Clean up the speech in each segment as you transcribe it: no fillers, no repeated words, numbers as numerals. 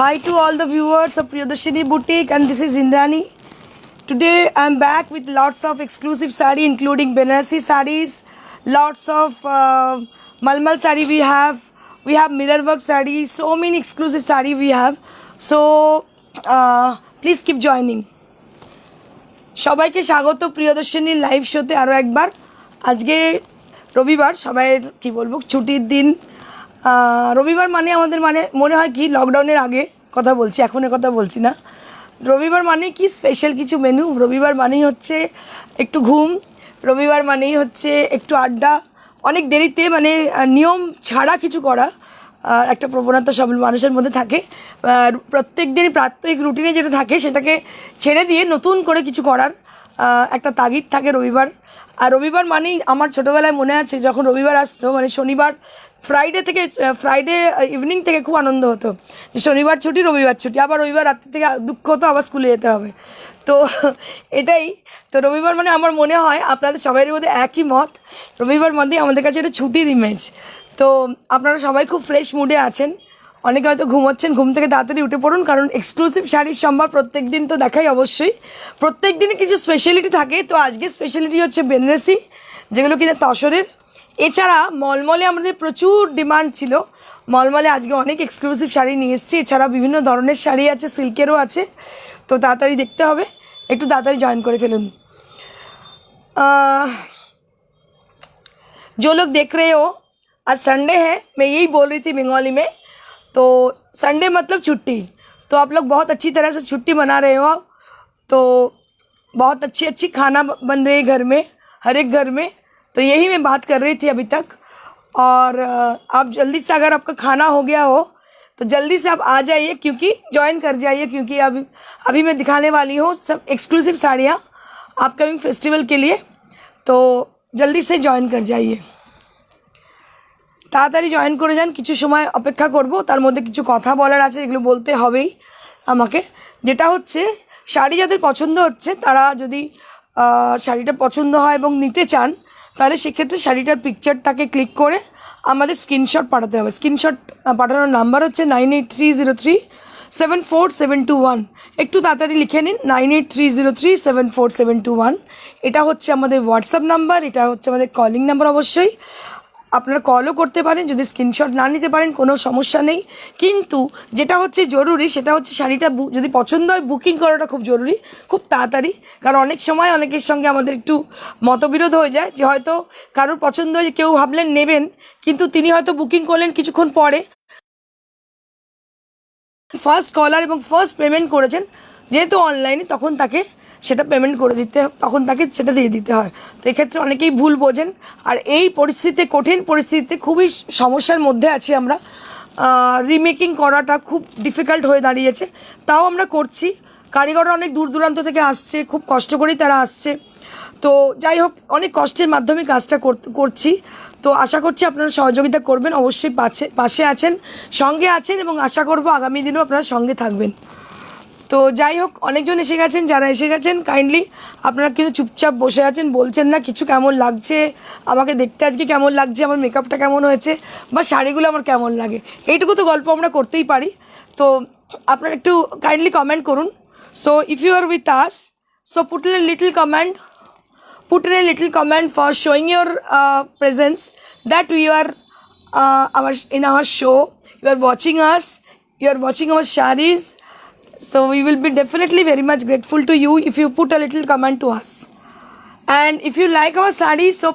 Hi to all the viewers of Priyadarshini Boutique, and this is Indrani. Today I am back with lots of exclusive sari including Banarasi sarees, lots of Malmal sari we have mirror work sari, so many exclusive sari we have. So please keep joining. সবাইকে স্বাগত Priyadarshini live শোতে আরও একবার। আজকে রবিবার, সবাইয়ের কী বলবো ছুটির দিন। রবিবার মানে আমাদের মনে হয় কি লকডাউনের আগে কথা বলছি, এখন কথা বলছি না। রবিবার মানে কি স্পেশাল কিছু মেনু, রবিবার মানেই হচ্ছে একটু ঘুম, রবিবার মানেই হচ্ছে একটু আড্ডা, অনেক দেরিতে মানে নিয়ম ছাড়া কিছু করা একটা প্রবণতা সব মানুষের মধ্যে থাকে। প্রত্যেক দিনই প্রাত্যহিক রুটিনে যেটা থাকে সেটাকে ছেড়ে দিয়ে নতুন করে কিছু করার একটা তাগিদ থাকে রবিবার। আর রবিবার মানেই আমার ছোটোবেলায় মনে আছে যখন রবিবার আসতো, মানে শনিবার ফ্রাইডে ইভিনিং থেকে খুব আনন্দ হতো যে শনিবার ছুটি, রবিবার ছুটি, আবার রবিবার রাত্রি থেকে দুঃখ হতো আবার স্কুলে যেতে হবে। তো এটাই তো রবিবার মানে আমার মনে হয় আপনাদের সবাইয়ের মধ্যে একই মত, রবিবার মধ্যে আমাদের কাছে এটা ছুটির ইমেজ। তো আপনারা সবাই খুব ফ্রেশ মুডে আছেন, অনেকে হয়তো ঘুমোচ্ছেন, ঘুম থেকে তাড়াতাড়ি উঠে পড়ুন, কারণ এক্সক্লুসিভ শাড়ির সম্ভার প্রত্যেক দিন তো দেখাই অবশ্যই, প্রত্যেক দিনে কিছু স্পেশালিটি থাকে। তো আজকে স্পেশালিটি হচ্ছে বেনারসি, যেগুলো কিনা তসরের। এছাড়া মলমলে আমাদের প্রচুর ডিমান্ড ছিল, মলমলে আজকে অনেক এক্সক্লুসিভ শাড়ি নিয়ে এসেছি। এছাড়া বিভিন্ন ধরনের শাড়ি আছে, সিল্কেরও আছে। তো তাড়াতাড়ি দেখতে হবে, একটু তাড়াতাড়ি জয়েন করে ফেলুন। जो लोग देख रहे हो, आज संडे है, मैं यही बोल रही थी बंगाली में। तो संडे मतलब छुट्टी, तो आप लोग बहुत अच्छी तरह से छुट्टी मना रहे हो। तो बहुत अच्छी खाना बन रही है घर में, हर एक घर में। तो यही मैं बात कर रही थी अभी तक। और आप जल्दी से, अगर आपका खाना हो गया हो तो जल्दी से आप आ जाइए, क्योंकि ज्वाइन कर जाइए, क्योंकि अभी मैं दिखाने वाली हूँ सब एक्सक्लूसिव साड़ियाँ अपकमिंग फेस्टिवल के लिए। तो जल्दी से জয়েন कर जाइए, তাড়াতাড়ি জয়েন করে যান। কিছু সময় অপেক্ষা করব, তার মধ্যে কিছু কথা বলার আছে, এগুলো বলতে হবেই আমাকে। যেটা হচ্ছে শাড়ি যাদের পছন্দ হচ্ছে, তারা যদি শাড়িটা পছন্দ হয় এবং নিতে চান, তাহলে সেক্ষেত্রে শাড়িটার পিকচারটাকে ক্লিক করে আমাদের স্ক্রিনশট পাঠাতে হবে। স্ক্রিনশট পাঠানোর নাম্বার হচ্ছে 9830374721। একটু তাড়াতাড়ি লিখে নিন, 9830374721। এটা হচ্ছে আমাদের হোয়াটসঅ্যাপ নাম্বার, এটা হচ্ছে আমাদের কলিং নাম্বার। অবশ্যই আপনারা কলও করতে পারেন, যদি স্ক্রিনশট না নিতে পারেন কোনো সমস্যা নেই। কিন্তু যেটা হচ্ছে জরুরি সেটা হচ্ছে শাড়িটা যদি পছন্দ হয় বুকিং করাটা খুব জরুরি, খুব তাড়াতাড়ি। কারণ অনেক সময় অনেকের সঙ্গে আমাদের একটু মতবিরোধ হয়ে যায়, যে হয়তো কারোর পছন্দ হয়ে কেউ ভাবলেন নেবেন, কিন্তু তিনি হয়তো বুকিং করলেন কিছুক্ষণ পরে, ফার্স্ট কলার এবং ফার্স্ট পেমেন্ট করেছেন যেহেতু অনলাইনে, তখন তাকে সেটা পেমেন্ট করে দিতে, তখন তাকে সেটা দিয়ে দিতে হয়। তো এক্ষেত্রে অনেকেই ভুল বোঝেন। আর এই পরিস্থিতিতে, কঠিন পরিস্থিতিতে খুবই সমস্যার মধ্যে আছি আমরা, রিমেকিং করাটা খুব ডিফিকাল্ট হয়ে দাঁড়িয়েছে। তাও আমরা করছি, কারিগররা অনেক দূর দূরান্ত থেকে আসছে, খুব কষ্ট করেই তারা আসছে। তো যাই হোক, অনেক কষ্টের মাধ্যমে কাজটা করছি। তো আশা করছি আপনারা সহযোগিতা করবেন, অবশ্যই পাশে আছেন, সঙ্গে আছেন, এবং আশা করব আগামী দিনেও আপনারা সঙ্গে থাকবেন। তো যাই হোক, অনেকজন এসে গেছেন, যারা এসে গেছেন কাইন্ডলি আপনারা কিন্তু চুপচাপ বসে আছেন, বলছেন না কিছু, কেমন লাগছে আমাকে দেখতে, আজকে কেমন লাগছে, আমার মেকআপটা কেমন হয়েছে, বা শাড়িগুলো আমার কেমন লাগে, এইটুকু তো গল্প আমরা করতেই পারি। তো আপনারা একটু কাইন্ডলি কমেন্ট করুন। So if you are with us, so put in a little comment for showing your presence, that we are in our show, you are watching us, you are watching our sarees. So we will be definitely very much grateful to you if you put a little comment to us. And if you like our sarees, so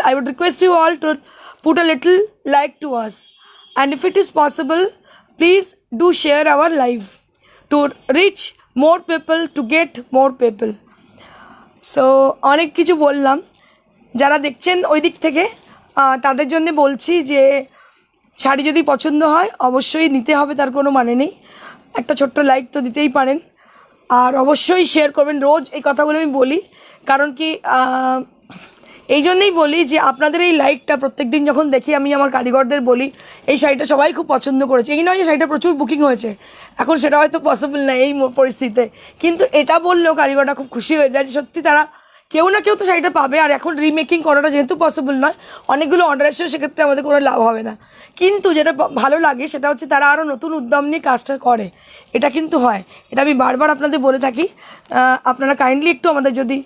I would request you all to put a little like to us. And if it is possible, please do share our live to reach more people, to get more people. So অনেক কিছু বললাম, যারা দেখছেন ওই দিক থেকে তাদের জন্য বলছি যে শাড়ি যদি পছন্দ হয় অবশ্যই নিতে হবে, তার কোনো মানে নেই। একটা ছোট্ট লাইক তো দিতেই পারেন, আর অবশ্যই শেয়ার করবেন। রোজ এই কথাগুলো আমি বলি, কারণ কি এই জন্যই বলি যে আপনাদের এই লাইকটা প্রত্যেক দিন যখন দেখি, আমি আমার কারিগরদের বলি এই শাড়িটা সবাই খুব পছন্দ করেছে, এই নয় যে শাড়িটা প্রচুর বুকিং হয়েছে, এখন সেটা হয়তো পসিবল না এই পরিস্থিতিতে, কিন্তু এটা বললেও কারিগররা খুব খুশি হয়ে যায় যে সত্যি তারা কেউ না কেউ তো শাড়িটা পাবে। আর এখন রিমেকিং করাটা যেহেতু পসিবল নয়, অনেকগুলো অর্ডার এসেও সেক্ষেত্রে আমাদের কোনো লাভ হবে না। কিন্তু যেটা ভালো লাগে সেটা হচ্ছে তারা আরও নতুন উদ্যম নিয়ে কাজটা করে, এটা কিন্তু হয়। এটা আমি বারবার আপনাদের বলে থাকি। আপনারা কাইন্ডলি একটু আমাদের যদি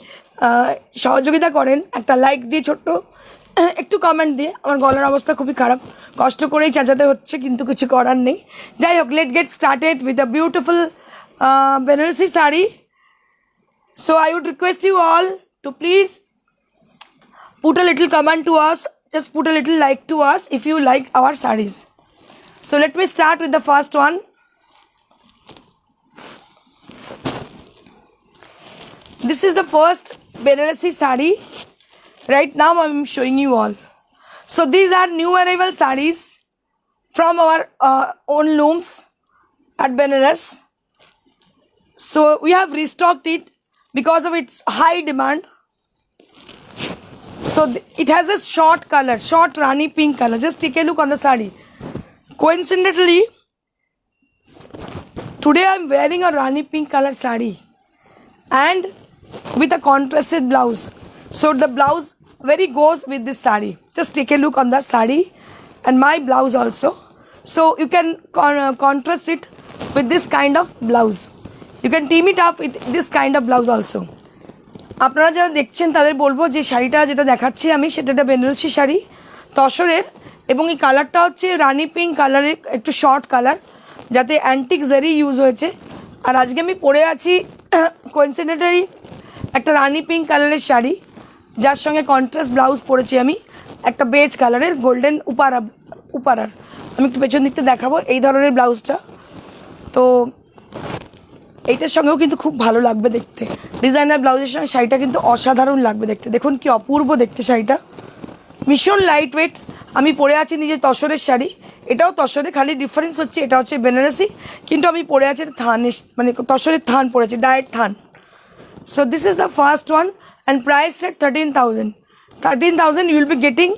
সহযোগিতা করেন, একটা লাইক দিয়ে, ছোট্ট একটু কমেন্ট দিয়ে। আমার গলার অবস্থা খুবই খারাপ, কষ্ট করেই চেঁচাতে হচ্ছে, কিন্তু কিছু করার নেই। যাই হোক, let get started with a beautiful Banarasi sari. So I would request you all to please put a little comment to us, just put a little like to us if you like our sarees. So let me start with the first one. This is the first Banarasi saree. Right now I am showing you all. So these are new arrival sarees from our own looms at Benares. So we have restocked it because of its high demand. So it has a short color, short Rani pink color. Just take a look on the saree. Coincidentally, today I am wearing a Rani pink color saree and with a contrasted blouse. So the blouse very goes with this saree. Just take a look on the saree and my blouse also. So you can contrast it with this kind of blouse. You can team it up with this kind of blouse also. আপনারা যারা দেখছেন তাদের বলবো যে শাড়িটা যেটা দেখাচ্ছি আমি, সেটা একটা বেনারসি শাড়ি তসরের, এবং এই কালারটা হচ্ছে রানি পিঙ্ক কালারের, একটু শর্ট কালার, যাতে অ্যান্টিক জারি ইউজ হয়েছে। আর আজকে আমি পরে আছি কোইন্সিডেন্টালি একটা রানি পিঙ্ক কালারের শাড়ি, যার সঙ্গে কন্ট্রাস্ট ব্লাউজ পরেছি আমি একটা বেজ কালারের গোল্ডেন উপারার। আমি একটু পেছন দিকতে দেখাবো এই ধরনের ব্লাউজটা। তো এইটার সঙ্গেও কিন্তু খুব ভালো লাগবে দেখতে, ডিজাইনার ব্লাউজের সঙ্গে শাড়িটা কিন্তু অসাধারণ লাগবে দেখতে। দেখুন কি অপূর্ব দেখতে শাড়িটা, ভীষণ লাইট ওয়েট। আমি পরে আছি নিজে তসরের শাড়ি, এটাও তসরে, খালি ডিফারেন্স হচ্ছে এটা হচ্ছে বেনারসি, কিন্তু আমি পরে আছি থানের, মানে তসরের থান পরেছি, diet than. So this is the first one and price at 13,000. 13,000 you will be getting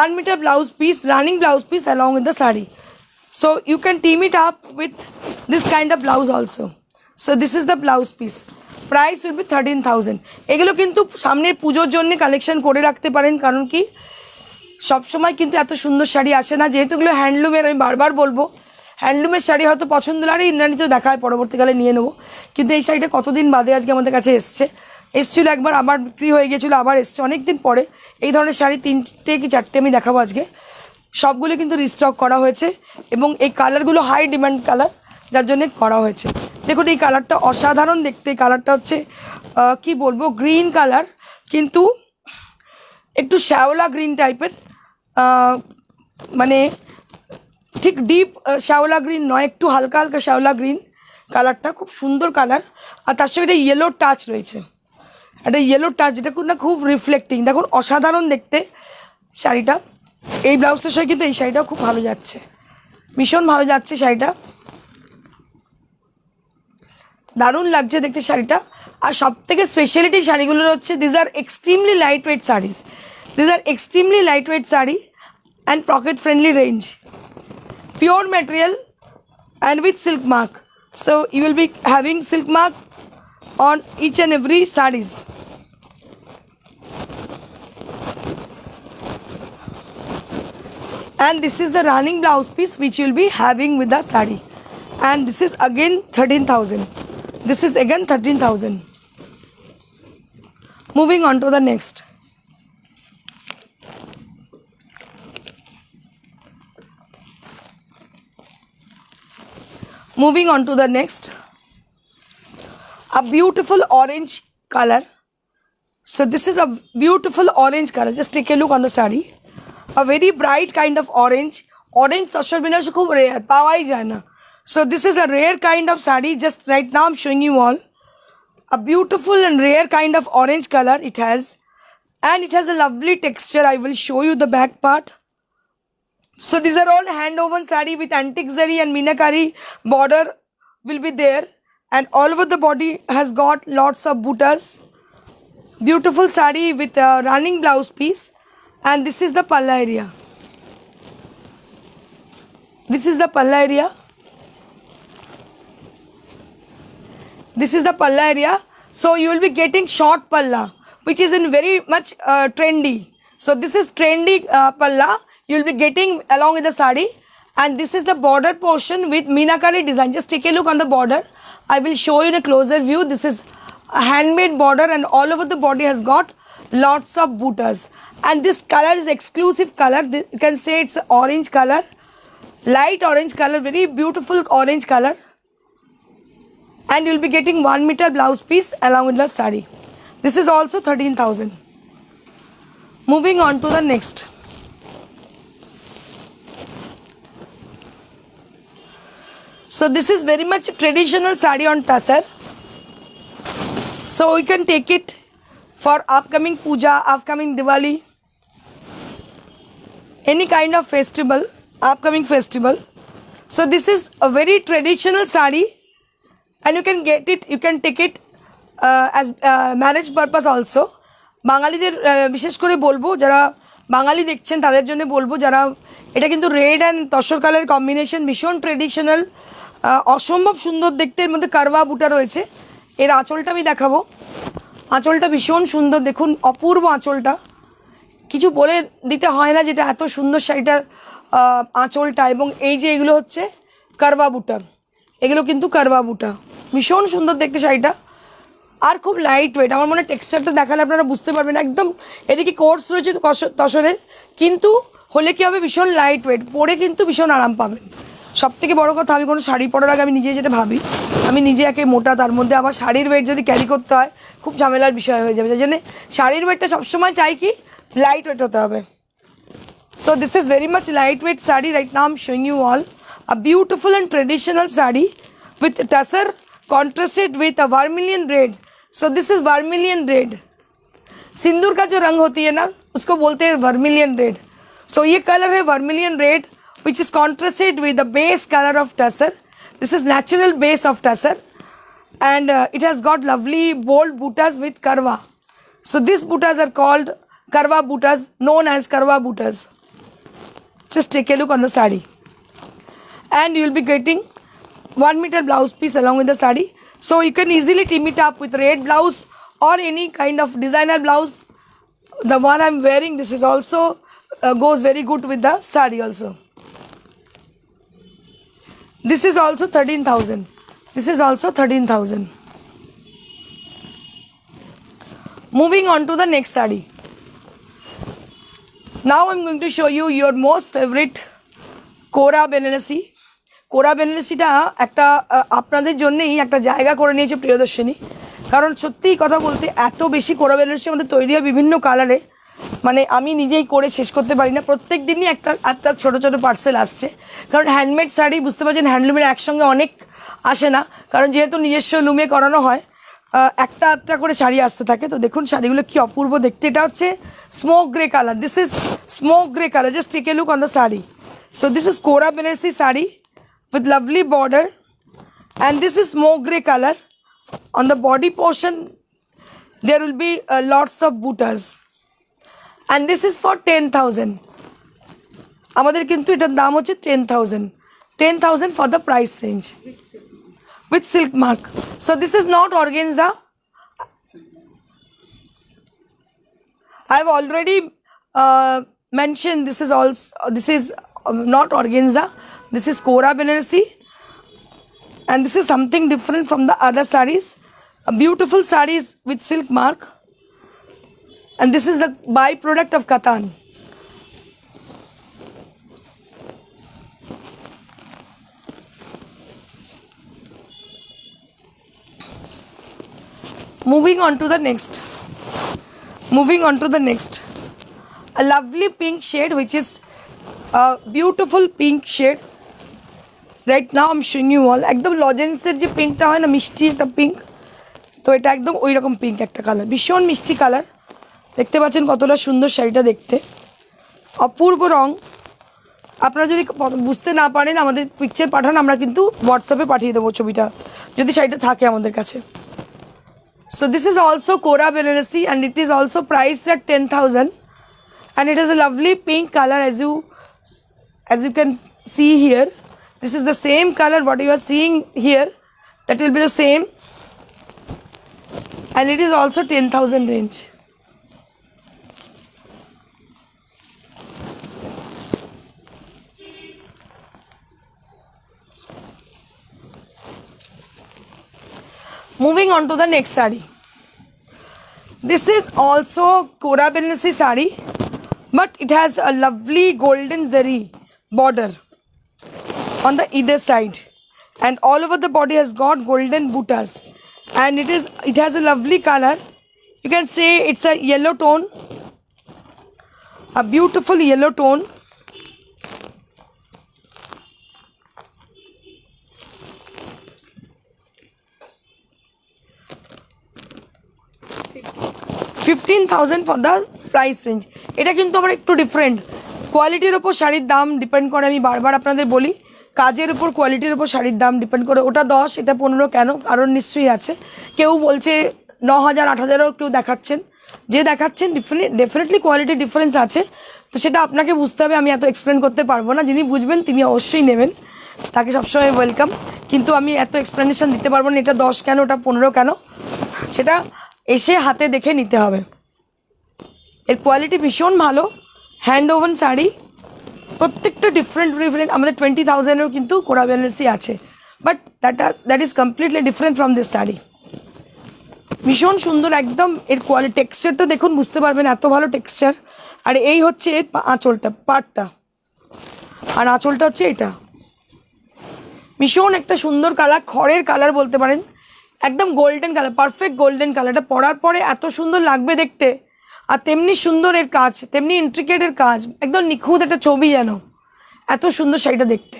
1 meter blouse piece, running blouse piece along with the saree. So you can team it up with this kind of blouse also. So this is the blouse piece. Price will be 13,000. এগুলো কিন্তু সামনের পুজোর জন্য collection করে রাখতে পারেন, কারণ কি সবসময় কিন্তু এত সুন্দর শাড়ি আসে না, যেহেতু এগুলো হ্যান্ডলুমের। আমি বারবার বলবো, হ্যান্ডলুমের শাড়ি হয়তো পছন্দ লাগে, ইন্দ্রাণীতেও দেখা হয়, পরবর্তীকালে নিয়ে নেবো। কিন্তু এই শাড়িটা কতদিন বাদে আজকে আমাদের কাছে এসেছিলো একবার, আবার বিক্রি হয়ে গিয়েছিলো, আবার এসছে অনেক দিন পরে। এই ধরনের শাড়ি 3টে কি 4টে আমি দেখাবো আজকে, সবগুলো কিন্তু রিস্টক করা হয়েছে, এবং এই কালারগুলো হাই ডিমান্ড কালার, যার জন্য করা হয়েছে। দেখুন এই কালারটা অসাধারণ দেখতে। এই কালারটা হচ্ছে কি বলবো, গ্রিন কালার, কিন্তু একটু শ্যাওলা গ্রিন টাইপের, মানে ঠিক ডিপ শ্যাওলা গ্রিন নয়, একটু হালকা হালকা শ্যাওলা গ্রিন কালারটা, খুব সুন্দর কালার। আর তার সঙ্গে একটা ইয়েলো টাচ রয়েছে, একটা ইয়েলো টাচ, যেটা না খুব রিফ্লেক্টিং। দেখুন অসাধারণ দেখতে শাড়িটা। এই ব্লাউজটার সঙ্গে কিন্তু এই শাড়িটাও খুব ভালো যাচ্ছে, ভীষণ ভালো যাচ্ছে শাড়িটা, দারুণ লাগছে দেখতে শাড়িটা। আর সব থেকে স্পেশালিটি শাড়িগুলোর হচ্ছে these are extremely light weight saris, these are extremely light weight sari and pocket friendly range, pure material and with silk mark. So you will be having silk mark on each and every sarees. And this is the running blouse piece which you will be having with the saree, and this is again 13,000. This is again 13,000. Moving on to the next. Moving on to the next. A beautiful orange color. So this is a beautiful orange color. Just take a look on the saree. A very bright kind of orange. Orange tashar benaras khub rare, pawai jay na. So this is a rare kind of saree. Just right now I'm showing you all. A beautiful and rare kind of orange color it has, and it has a lovely texture. I will show you the back part. So these are all hand woven saree with antique zari and meenakari border will be there. And all over the body has got lots of buttas. Beautiful saree with a running blouse piece. And this is the palla area. This is the palla area. This is the palla area. So you will be getting short palla. which is in very much trendy. So this is trendy palla you will be getting along with the sari, and this is the border portion with meenakari design. Just take a look on the border. I will show you in a closer view. This is a handmade border, and all over the body has got lots of buttas, and this color is exclusive color. You can say it's orange color, light orange color, very beautiful orange color, and you will be getting 1 meter blouse piece along with the sari. This is also 13,000. Moving on to the next. So this is very much traditional sari on tussar. So you can take it for upcoming puja, upcoming Diwali, any kind of festival, upcoming festival. So this is a very traditional sari, and you can get it, you can take it as marriage purpose also. বাঙালিদের বিশেষ করে বলবো, যারা বাঙালি দেখছেন তাদের জন্য বলবো, যারা এটা কিন্তু red and tussar colour combination, ভীষণ ট্রেডিশনাল, অসম্ভব সুন্দর দেখতে। এর মধ্যে কারবা বুটা রয়েছে। এর আঁচলটা আমি দেখাবো। আঁচলটা ভীষণ সুন্দর, দেখুন অপূর্ব আঁচলটা, কিছু বলে দিতে হয় না যেটা এত সুন্দর শাড়িটার আঁচলটা। এবং এই যে এগুলো হচ্ছে কারবা বুটা, এগুলো কিন্তু কারবা বুটা, ভীষণ সুন্দর দেখতে শাড়িটা, আর খুব লাইট ওয়েট। আমার মনে হয় টেক্সচারটা দেখালে আপনারা বুঝতে পারবেন। একদম এদিকে কোর্স রয়েছে তসরের, কিন্তু হলে কী হবে, ভীষণ লাইট ওয়েট, পরে কিন্তু ভীষণ আরাম পাবেন। সবথেকে বড় কথা, আমি কোনো শাড়ি পরার আগে আমি নিজে যেটা ভাবি, আমি নিজে একে মোটা, তার মধ্যে আবার শাড়ির ওয়েট যদি ক্যারি করতে হয় খুব ঝামেলার বিষয় হয়ে যাবে। সেই জন্য শাড়ির ওয়েটটা সবসময় চাই কি লাইট ওয়েট হতে হবে। So this is very much light weight sari. Right now I am showing you all a beautiful and traditional sari with tussar contrasted with a vermilion red. So this is vermilion red. सिंदूर का जो रंग होती है ना, उसको बोलते हैं vermilion red. So ये कलर है vermilion red, which is contrasted with the base color of tussar. This is natural base of tussar, and it has got lovely bold buttas with karwa. So these buttas are called karwa buttas, known as karwa buttas. Just take a look on the sari, and you will be getting 1 meter blouse piece along with the sari. So you can easily team it up with red blouse or any kind of designer blouse. The one I'm wearing, this is also goes very good with the sari also. This is also 13,000. This is also 13,000. Moving on to the next sari. Now I'm going to show you your most favorite Kora Benenasi. কোরা বেনারসিটা একটা আপনাদের জন্যই একটা জায়গা করে নিয়েছে প্রিয়দর্শিনী, কারণ সত্যিই কথা বলতে এত বেশি কোরা বেনারসি আমাদের তৈরি হয় বিভিন্ন কালারে, মানে আমি নিজেই করে শেষ করতে পারি না। প্রত্যেক দিনই একটা ছোটো ছোটো পার্সেল আসছে, কারণ হ্যান্ডমেড শাড়ি বুঝতে পারছেন, হ্যান্ডলুমের একসঙ্গে অনেক আসে না, কারণ যেহেতু নিজস্ব লুমে করানো হয়, একটা করে শাড়ি আসতে থাকে। তো দেখুন শাড়িগুলো কি অপূর্ব দেখতে। এটা হচ্ছে smoke grey colour, this is smoke grey colour. Just take a look on the sari. So this is kora Banarasi sari with lovely border, and this is smoke grey color. On the body portion there will be lots of buttas, and this is for 10,000. আমাদের কিন্তু এটার দাম হচ্ছে 10,000 for the price range with silk mark. So this is not organza. I have already mentioned this is not organza. This is Kora Benarasi, and this is something different from the other sarees. A beautiful sarees with silk mark, and this is the byproduct of Katan. Moving on to the next. A lovely pink shade, which is a beautiful pink shade. Right now আমি showing you all. একদম লজেন্সের যে পিঙ্কটা হয় না, মিষ্টি একটা pink, তো এটা একদম ওই রকম পিঙ্ক একটা কালার, ভীষণ মিষ্টি কালার। দেখতে পাচ্ছেন কতটা সুন্দর শাড়িটা দেখতে, অপূর্ব রং। আপনারা যদি বুঝতে না পারেন আমাদের পিকচার পাঠান, আমরা কিন্তু হোয়াটসঅ্যাপে পাঠিয়ে দেবো ছবিটা, যদি শাড়িটা থাকে আমাদের কাছে। So this is also kora Banarasi, and it is also priced at 10,000, and it is a lovely pink colour as you can see here. This is the same color what you are seeing here, that will be the same, and it is also 10,000 range. Moving on to the next sari. This is also Kora Banarasi sari, but it has a lovely golden zari border on the either side, and all over the body has got golden buttas, and it has a lovely color. You can say it's a yellow tone, a beautiful yellow tone. $15,000 for the price range. এটা কিন্তু আমার একটু different কোয়ালিটির উপর শাড়ির দাম depend করে। আমি বারবার আপনাদের বলি, কাজের উপর কোয়ালিটির উপর শাড়ির দাম ডিপেন্ড করে। ওটা 10, এটা 15 কেন? কারণ নিশ্চয়ই আছে। কেউ বলছে 9,000 8,000ও কেউ দেখাচ্ছেন, যে দেখাচ্ছেন ডেফিনেটলি কোয়ালিটি ডিফারেন্স আছে। তো সেটা আপনাকে বুঝতে হবে, আমি এত এক্সপ্লেন করতে পারবো না। যিনি বুঝবেন তিনি অবশ্যই নেবেন, তাকে সবসময় ওয়েলকাম। কিন্তু আমি এত এক্সপ্লেনেশন দিতে পারবো না, এটা 10 কেন, ওটা 15 কেন, সেটা এসে হাতে দেখে নিতে হবে। এর কোয়ালিটি ভীষণ ভালো, হ্যান্ড ওভেন শাড়ি, প্রত্যেকটা ডিফারেন্ট। আমাদের 20,000-এরও কিন্তু কোরা বেনারসি আছে, but that is completely different from this sari. ভীষণ সুন্দর একদম। এর কোয়ালিটি টেক্সচারটা দেখুন, বুঝতে পারবেন এত ভালো টেক্সচার। আর এই হচ্ছে এর আঁচলটা, পাটটা, আর আঁচলটা হচ্ছে এটা। ভীষণ একটা সুন্দর কালার, খড়ের কালার বলতে পারেন, একদম গোল্ডেন কালার, পারফেক্ট গোল্ডেন কালারটা। পরার পরে এত সুন্দর লাগবে দেখতে, আর তেমনি সুন্দর এর কাজ, তেমনি ইন্ট্রিকেটের কাজ, একদম নিখুঁত একটা ছবি যেন। এত সুন্দর শাড়িটা দেখতে।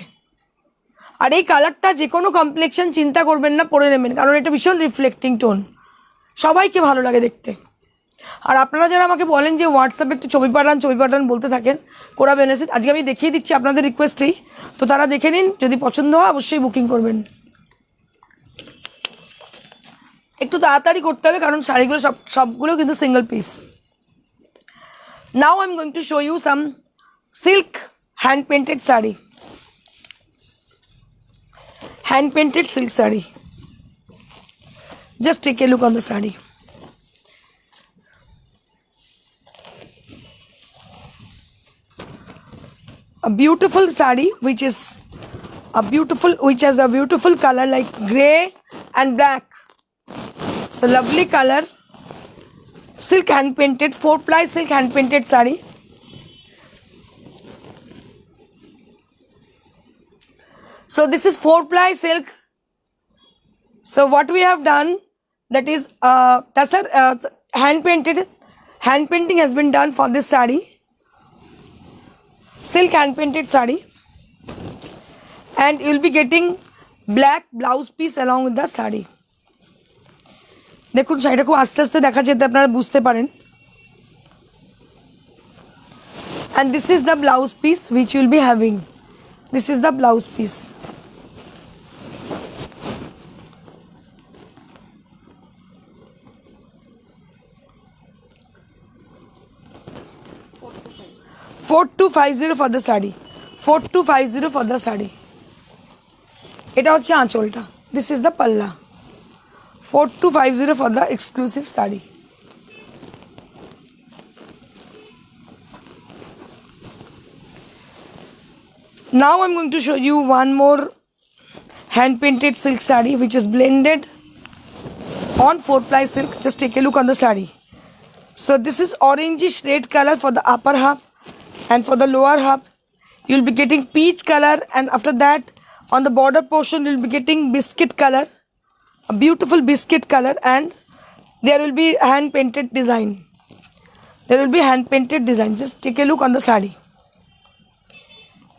আর এই কালারটা যে কোনো কমপ্লেক্সন চিন্তা করবেন না, পরে নেবেন, কারণ এটা ভীষণ রিফ্লেক্টিং টোন, সবাইকে ভালো লাগে দেখতে। আর আপনারা যারা আমাকে বলেন যে হোয়াটসঅ্যাপে একটু ছবি পাঠান বলতে থাকেন কোরা বেনারসি, আজকে আমি দেখিয়ে দিচ্ছি আপনাদের রিকোয়েস্টেই। তো তারা দেখে নিন, যদি পছন্দ হয় অবশ্যই বুকিং করবেন। একটু তাড়াতাড়ি করতে হবে, কারণ শাড়িগুলো সবগুলো কিন্তু single piece. Now I am going to show you some silk hand painted sari, hand painted silk saree. Just take a look on the saree. A beautiful saree which has a beautiful color like grey and black. So lovely color, silk hand painted, 4-ply silk hand painted saree. So this is 4-ply silk. So what we have done, that is hand painting has been done for this saree, silk hand painted saree, and you will be getting black blouse piece along with the saree. দেখুন শাড়িটা খুব আস্তে আস্তে দেখা যেতে আপনারা বুঝতে পারেন। And this is the blouse piece which you will be having. This is the blouse piece. $4250 for the saree. $4250 for the saree. এটা হচ্ছে আঁচলটা। This is the palla. $4250 for the exclusive saree. Now I'm going to show you one more hand painted silk saree which is blended on 4-ply silk. Just take a look on the saree. So this is orangish red color for the upper half, and for the lower half you'll be getting peach color, and after that on the border portion you'll be getting biscuit color, a beautiful biscuit color, and there will be hand painted design. Just take a look on the saree.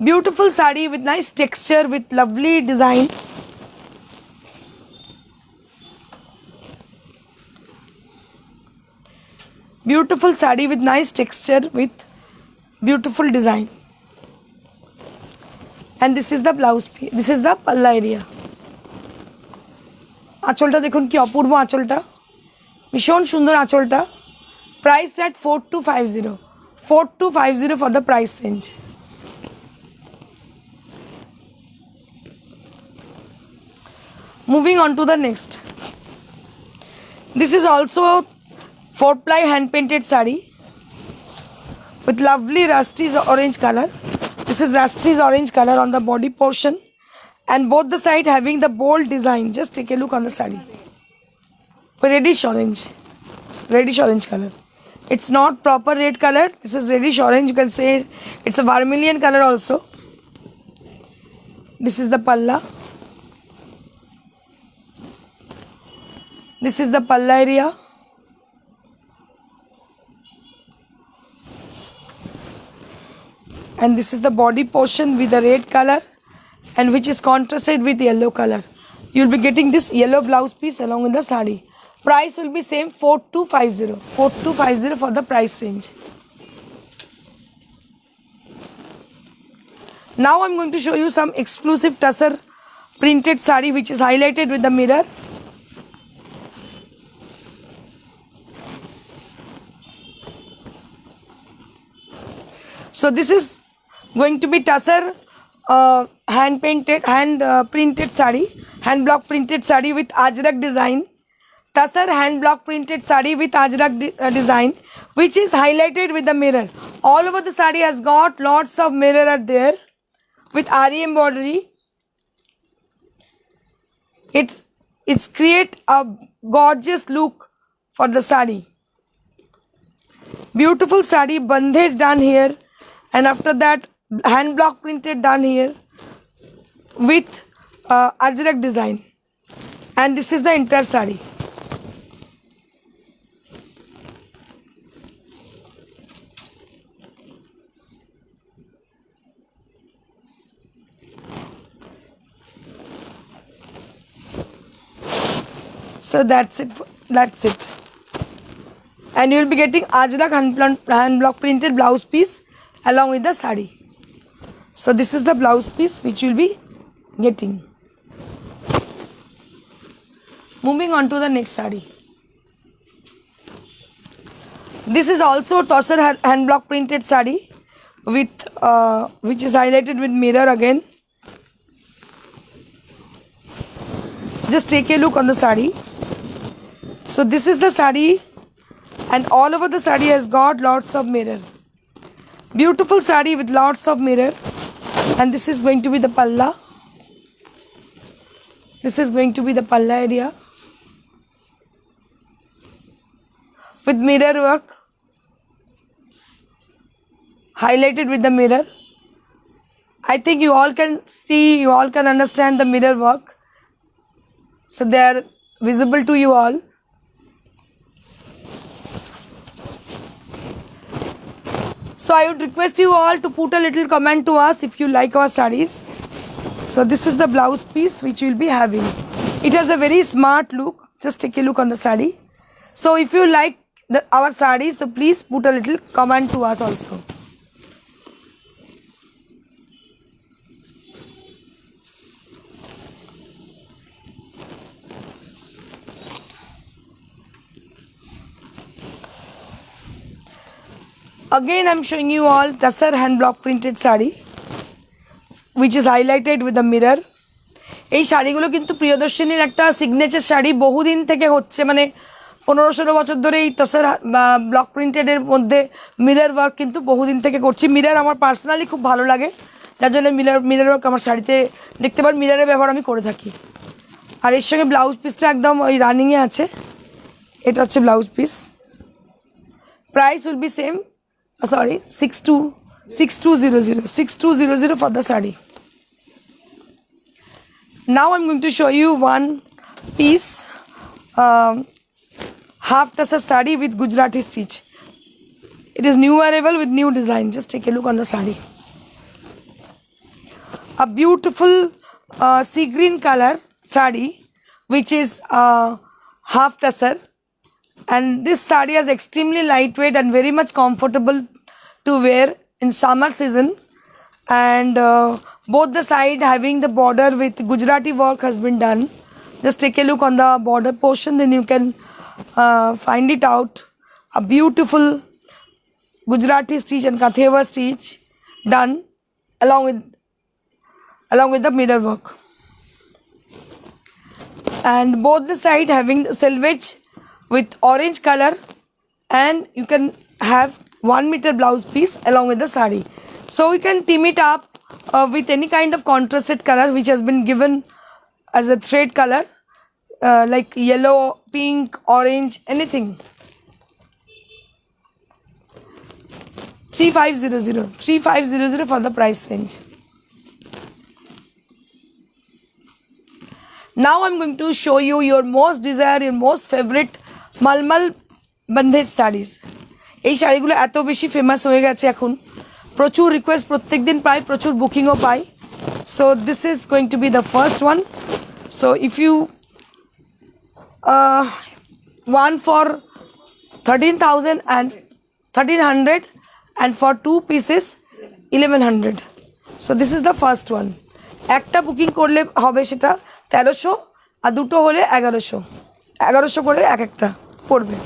Beautiful saree with nice texture, with lovely design. Beautiful saree with nice texture, with beautiful design. And this is the blouse piece. This is the palla area. আঁচলটা দেখুন কি অপূর্ব আঁচলটা, ভীষণ সুন্দর আঁচলটা। Priced at 4250 for the price range. Moving on to the next. This is also 4-ply hand painted saree with lovely rusty orange color. This is rusty orange color on the body portion, and both the side having the bold design. Just take a look on the saree. reddish orange color. It's not proper red color, this is reddish orange. You can say it's a vermilion color also. This is the palla. This is the palla area. And this is the body portion with the red color and which is contrasted with yellow color. You will be getting this yellow blouse piece along with the sari. Price will be same 4250 for the price range. Now I am going to show you some exclusive tussar printed sari which is highlighted with the mirror. So this is going to be tussar hand printed sari, hand block printed sari with ajrak design. Tussar hand block printed sari with ajrak design, which is highlighted with the mirror. All over the sari has got lots of mirror are there with Ari embroidery. It's create a gorgeous look for the sari. Beautiful sari bandhage done here, and after that hand block printed done here with ajrak design, and this is the entire sari. So that's it. And you will be getting ajrak hand block printed blouse piece along with the sari. So this is the blouse piece which you will be getting. Moving on to the next sari. This is also tussar hand block printed sari with which is highlighted with mirror again. Just take a look on the sari. So this is the sari, and all over the sari has got lots of mirror. Beautiful sari with lots of mirror, and this is going to be the palla. This is going to be the palla area with mirror work highlighted with the mirror. I think you all can see, you all can understand the mirror work. So they are visible to you all. So I would request you all to put a little comment to us if you like our sarees. So this is the blouse piece which you will be having. It has a very smart look. Just take a look on the saree. So if you like our sarees, so please put a little comment to us also. Again I am showing you all tussar hand block printed sari which is highlighted with the mirror. এই শাড়িগুলো কিন্তু প্রিয়দর্শিনীর একটা signature sari, বহুদিন থেকে হচ্ছে, মানে 15-16 বছর ধরে এই তসর ব্লক প্রিন্টেডের মধ্যে মিরর ওয়ার্ক কিন্তু বহুদিন থেকে করছি। মিরর আমার পার্সোনালি খুব ভালো লাগে, যার জন্য মিরর ওয়ার্ক আমার শাড়িতে দেখতে পার মিররের ব্যবহার আমি করে থাকি। আর এর সঙ্গে ব্লাউজ পিসটা একদম ওই রানিংয়ে আছে, এটা হচ্ছে blouse piece. Price will be same, sorry 6200 for the saree. Now I'm going to show you one piece half tussar saree with Gujarati stitch. It is new arrival with new design. Just take a look on the saree. A beautiful sea green color saree which is half tussar, and this saree is extremely lightweight and very much comfortable to wear in summer season. And both the side having the border with Gujarati work has been done. Just take a look on the border portion, then you can find it out. A beautiful Gujarati stitch and Katheva stitch done along with the mirror work. And both the side having the selvage with orange color, and you can have 1 meter blouse piece along with the saree. So you can team it up with any kind of contrasted color which has been given as a thread color. like yellow, pink, orange, anything. 3500 for the price range. Now I'm going to show you your most desired, your most favorite Malmal bandhej sarees. এই শাড়িগুলো এত বেশি famous হয়ে গেছে এখন, প্রচুর request প্রত্যেকদিন পাই, প্রচুর বুকিংও পাই. So this is going to be the first one. So if you want for 13,000 and 1,300 and for 2 pieces 1,100. So this is the first one. একটা বুকিং করলে হবে সেটা 1300 আর দুটো হলে 1100 করে এক একটা পড়বে.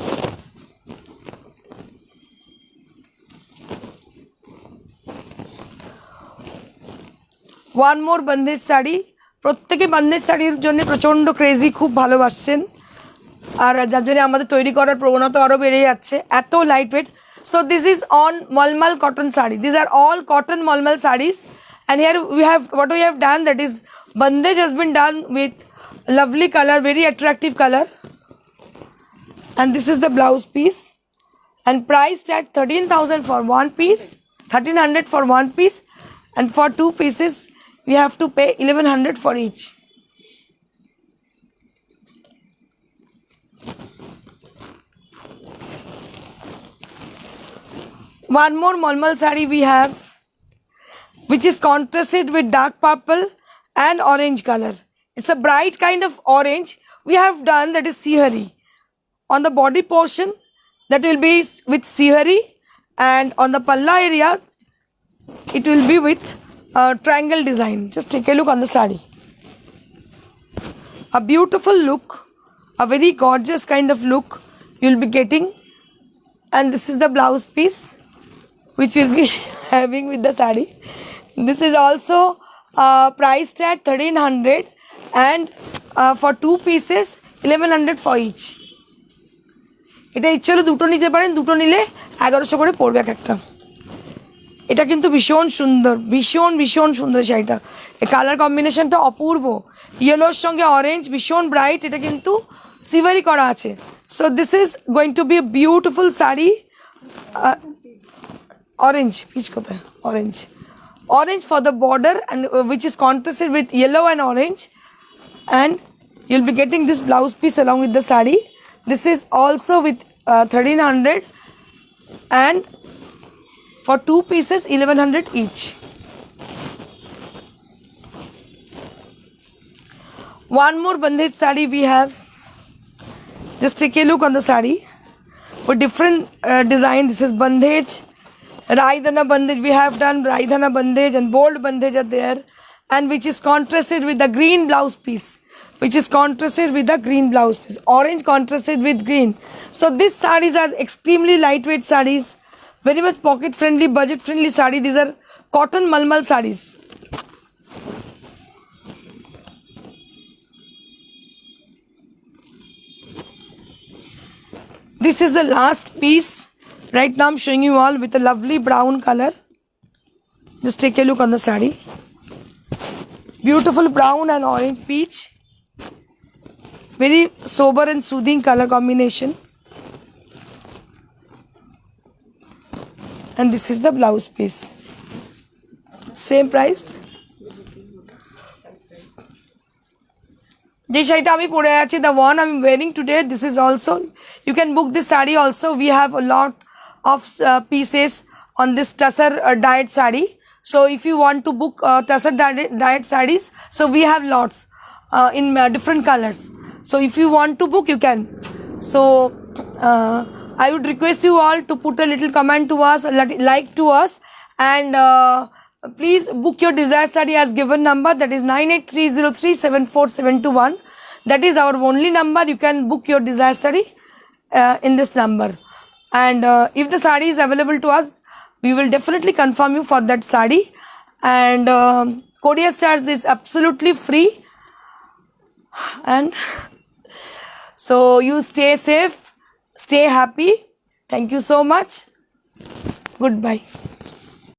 One more bandhej sari. প্রত্যেকে বন্দেজ শাড়ির জন্য প্রচণ্ড ক্রেজি, খুব ভালোবাসছেন, আর যার জন্য আমাদের তৈরি করার প্রবণতা আরও বেড়ে যাচ্ছে, এত light weight. So this is on malmal cotton sari. This are all cotton malmal saris. And here we have what we have done, that is bandage has been done with lovely color, very attractive color, and this is the blouse piece, and priced at 13,000 for one piece, 1,300 for one piece, and for 2 pieces we have to pay 1,100 for each. One more Malmal sari we have, which is contrasted with dark purple and orange color. It's a bright kind of orange we have done, that is sihari. On the body portion that will be with sihari, and on the palla area it will be with a triangle design. Just take a look on the sari. A beautiful look, a very gorgeous kind of look you will be getting, and this is the blouse piece which will be having with the sari. This is also priced at 1,300 and for 2 pieces 1,100 for each. এটা ইচ্ছে হলে দুটো নিতে পারেন, দুটো নিলে 1100 করে পড়বে এক একটা. এটা কিন্তু ভীষণ সুন্দর, ভীষণ সুন্দর শাড়িটা. এই কালার কম্বিনেশনটা অপূর্ব, ইয়েলোর সঙ্গে অরেঞ্জ, ভীষণ ব্রাইট. এটা কিন্তু সিভারি করা আছে. So this is going to be a beautiful sari. Orange peach কোথায়, orange for the border, and which is contrasted with yellow and orange, and you'll be getting this blouse piece along with the sari. This is also with 1,300 and for 2 pieces 1,100 each. One more bandhej sari we have. Just take a look on the sari with different design. This is bandhej, Raidhana bandage we have done, Raidhana bandage and bold bandage are there, and which is contrasted with the green blouse piece, orange contrasted with green. So these sarees are extremely lightweight sarees, very much pocket friendly, budget friendly sari. These are cotton malmal sarees. This is the last piece. Right now I'm showing you all with a lovely brown color. Just take a look on the sari. Beautiful brown and orange peach. Very sober and soothing color combination. And this is the blouse piece. Same priced. যে শাড়িটা আমি পরে আছি, the one I'm wearing today, this is also, you can book this sari also. We have a lot of pieces on this tussar dyed sari. So if you want to book tussar dyed sarees, so we have lots in different colors. So if you want to book, you can. So I would request you all to put a little comment to us, like to us, and please book your desired sari as given number, that is 9830374721. That is our only number. You can book your desired sari in this number. And if the sari is available to us, we will definitely confirm you for that sari, and courier charge is absolutely free. And so you stay safe, stay happy. Thank you so much. Goodbye.